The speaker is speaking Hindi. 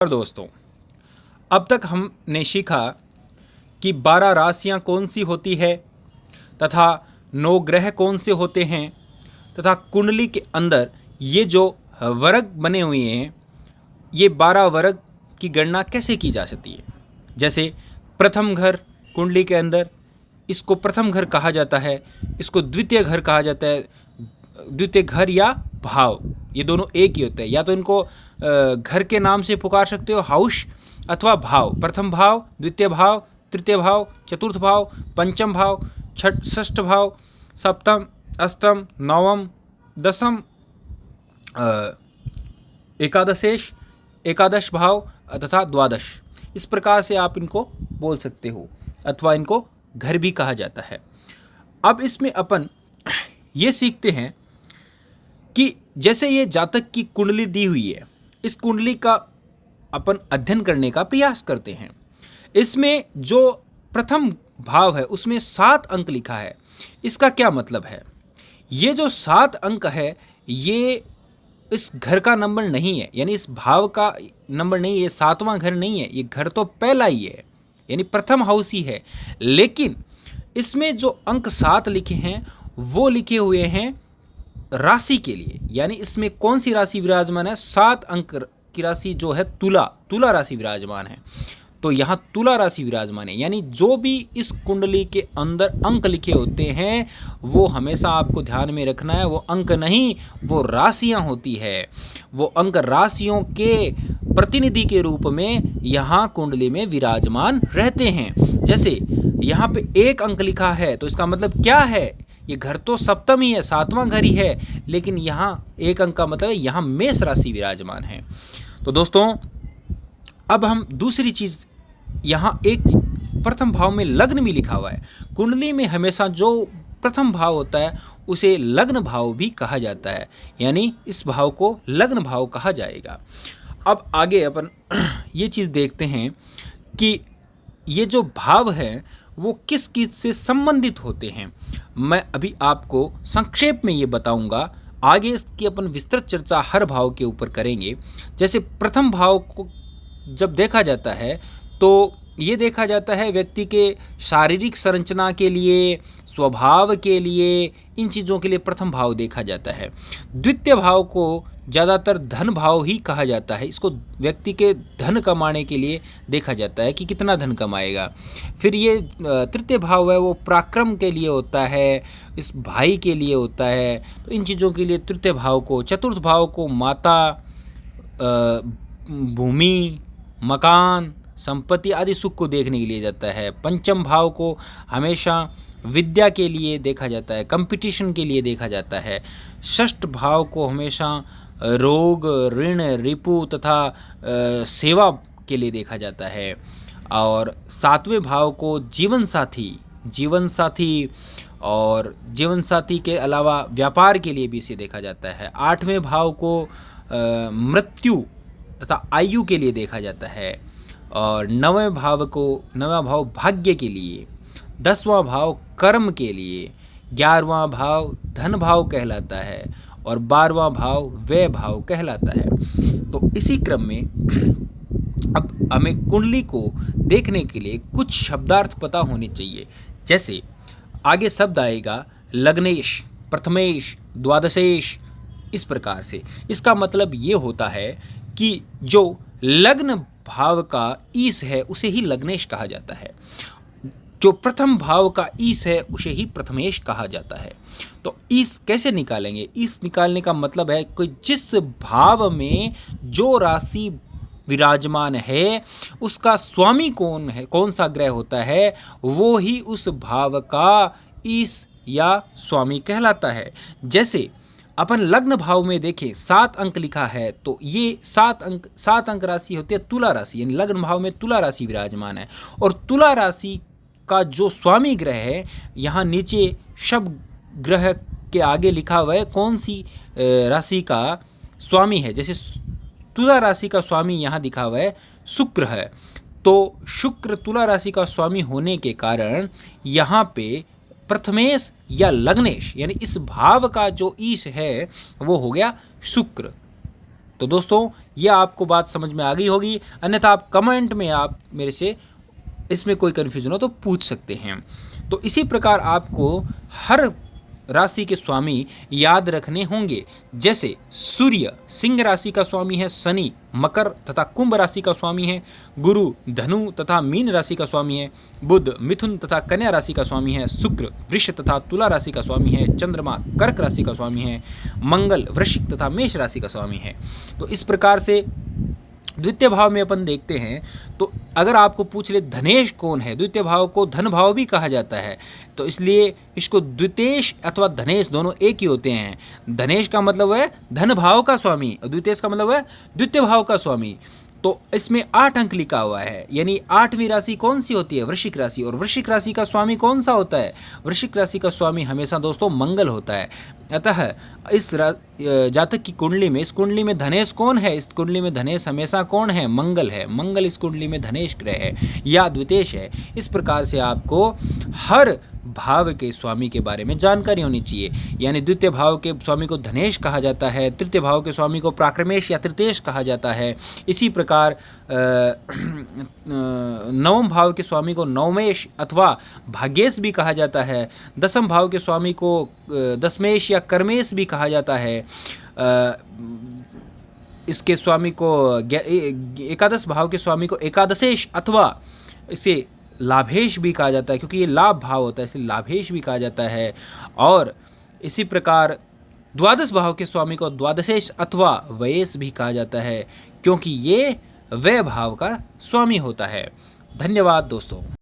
और दोस्तों, अब तक हमने सीखा कि 12 राशियां कौन सी होती है तथा 9 ग्रह कौन से होते हैं तथा कुंडली के अंदर ये जो वर्ग बने हुए हैं, ये 12 वर्ग की गणना कैसे की जा सकती है। जैसे प्रथम घर कुंडली के अंदर, इसको प्रथम घर कहा जाता है, इसको द्वितीय घर कहा जाता है। द्वितीय घर या भाव, ये दोनों एक ही होते हैं। या तो इनको घर के नाम से पुकार सकते हो, हाउस, अथवा भाव, प्रथम भाव, द्वितीय भाव, तृतीय भाव, चतुर्थ भाव, पंचम भाव, षष्ठ भाव, सप्तम, अष्टम, नवम, दसम, एकादशेश, एकादश भाव तथा द्वादश। इस प्रकार से आप इनको बोल सकते हो, अथवा इनको घर भी कहा जाता है। अब इसमें अपन ये सीखते हैं कि जैसे ये जातक की कुंडली दी हुई है, इस कुंडली का अपन अध्ययन करने का प्रयास करते हैं। इसमें जो प्रथम भाव है उसमें 7 अंक लिखा है। इसका क्या मतलब है? ये जो 7 अंक है ये इस घर का नंबर नहीं है, यानी इस भाव का नंबर नहीं है, ये 7वां घर नहीं है, ये घर तो पहला ही है, यानी प्रथम हाउस ही है। लेकिन इसमें जो अंक 7 लिखे हैं वो लिखे हुए हैं राशि के लिए, यानी इसमें कौन सी राशि विराजमान है? 7 अंक की राशि जो है तुला राशि विराजमान है। तो यहाँ तुला राशि विराजमान है, यानी जो भी इस कुंडली के अंदर अंक लिखे होते हैं वो हमेशा आपको ध्यान में रखना है। वो अंक नहीं, वो राशियाँ होती है। वो अंक राशियों के प्रतिनिधि के रूप में यहाँ कुंडली में विराजमान रहते हैं। जैसे यहाँ पे 1 अंक लिखा है तो इसका मतलब क्या है? ये घर तो सप्तम ही है, 7वां घर ही है, लेकिन यहाँ 1 अंक का मतलब है यहाँ मेष राशि विराजमान है। तो दोस्तों, अब हम दूसरी चीज़, यहाँ एक प्रथम भाव में लग्न भी लिखा हुआ है। कुंडली में हमेशा जो प्रथम भाव होता है उसे लग्न भाव भी कहा जाता है, यानी इस भाव को लग्न भाव कहा जाएगा। अब आगे अपन ये चीज़ देखते हैं कि ये जो भाव है वो किस किस से संबंधित होते हैं। मैं अभी आपको संक्षेप में ये बताऊंगा, आगे इसकी अपन विस्तृत चर्चा हर भाव के ऊपर करेंगे। जैसे प्रथम भाव को जब देखा जाता है तो ये देखा जाता है व्यक्ति के शारीरिक संरचना के लिए, स्वभाव के लिए, इन चीज़ों के लिए प्रथम भाव देखा जाता है। द्वितीय भाव को ज़्यादातर धन भाव ही कहा जाता है। इसको व्यक्ति के धन कमाने के लिए देखा जाता है कि कितना धन कमाएगा। फिर ये तृतीय भाव है वो पराक्रम के लिए होता है, इस भाई के लिए होता है। तो इन चीज़ों के लिए तृतीय भाव को, चतुर्थ भाव को माता, भूमि, मकान, संपत्ति आदि सुख को देखने के लिए जाता है। पंचम भाव को हमेशा विद्या के लिए देखा जाता है, कंपटीशन के लिए देखा जाता है। षष्ठ भाव को हमेशा रोग, ऋण, रिपु तथा सेवा के लिए देखा जाता है। और 7वें भाव को जीवन साथी और जीवन साथी के अलावा व्यापार के लिए भी इसे देखा जाता है। 8वें भाव को मृत्यु तथा आयु के लिए देखा जाता है। और 9वें भाव भाग्य के लिए, 10वां भाव कर्म के लिए, 11वां भाव धन भाव कहलाता है और 12वां भाव व्यय भाव कहलाता है। तो इसी क्रम में अब हमें कुंडली को देखने के लिए कुछ शब्दार्थ पता होने चाहिए। जैसे आगे शब्द आएगा लग्नेश, प्रथमेश, द्वादशेश, इस प्रकार से। इसका मतलब ये होता है कि जो लग्न भाव का ईश है उसे ही लग्नेश कहा जाता है, जो प्रथम भाव का ईश है उसे ही प्रथमेश कहा जाता है। तो ईश कैसे निकालेंगे? ईश निकालने का मतलब है कि जिस भाव में जो राशि विराजमान है उसका स्वामी कौन है, कौन सा ग्रह होता है, वो ही उस भाव का ईश या स्वामी कहलाता है। जैसे अपन लग्न भाव में देखें 7 अंक लिखा है तो ये 7 अंक राशि होती है तुला राशि, यानी लग्न भाव में तुला राशि विराजमान है। और तुला राशि का जो स्वामी ग्रह है, यहाँ नीचे शब ग्रह के आगे लिखा हुआ है कौन सी राशि का स्वामी है। जैसे तुला राशि का स्वामी यहाँ दिखा हुआ है शुक्र है, तो शुक्र तुला राशि का स्वामी होने के कारण यहाँ पे प्रथमेश या लग्नेश, यानी इस भाव का जो ईश है वो हो गया शुक्र। तो दोस्तों यह आपको बात समझ में आ गई होगी, अन्यथा आप कमेंट में आप मेरे से इसमें कोई कन्फ्यूजन हो तो पूछ सकते हैं। तो इसी प्रकार आपको हर राशि के स्वामी याद रखने होंगे। जैसे सूर्य सिंह राशि का स्वामी है, शनि मकर तथा कुंभ राशि का स्वामी है, गुरु धनु तथा मीन राशि का स्वामी है, बुध मिथुन तथा कन्या राशि का स्वामी है, शुक्र वृष तथा तुला राशि का स्वामी है, चंद्रमा कर्क राशि का स्वामी है, मंगल वृश्चिक तथा मेष राशि का स्वामी है। तो इस प्रकार से द्वितीय भाव में अपन देखते हैं, तो अगर आपको पूछ ले धनेश कौन है, द्वितीय भाव को धन भाव भी कहा जाता है, तो इसलिए इसको द्वितेश अथवा धनेश दोनों एक ही होते हैं। धनेश का मतलब है धन भाव का स्वामी और द्वितेश का मतलब है द्वितीय भाव का स्वामी। तो इसमें 8 अंक लिखा हुआ है, यानी 8वीं राशि कौन सी होती है, वृश्चिक राशि। और वृश्चिक राशि का स्वामी कौन सा होता है, वृश्चिक राशि का स्वामी हमेशा दोस्तों मंगल होता है। अतः इस जातक की कुंडली में, इस कुंडली में धनेश कौन है, इस कुंडली में धनेश हमेशा कौन है, मंगल है। मंगल इस कुंडली में धनेश ग्रह है या द्वितेश है। इस प्रकार से आपको हर भाव के स्वामी के बारे में जानकारी होनी चाहिए। यानी द्वितीय भाव के स्वामी को धनेश कहा जाता है, तृतीय भाव के स्वामी को प्राक्रमेश या तृतेश कहा जाता है। इसी प्रकार नवम भाव के स्वामी को नवमेश अथवा भाग्येश भी कहा जाता है। दसम भाव के स्वामी को दशमेश या कर्मेश भी कहा जाता है। इसके स्वामी को एकादश भाव के स्वामी को एकादशेश अथवा इसे लाभेश भी कहा जाता है, क्योंकि ये लाभ भाव होता है इसलिए लाभेश भी कहा जाता है। और इसी प्रकार द्वादश भाव के स्वामी को द्वादशेश अथवा वयेश भी कहा जाता है, क्योंकि ये व्यय भाव का स्वामी होता है। धन्यवाद दोस्तों।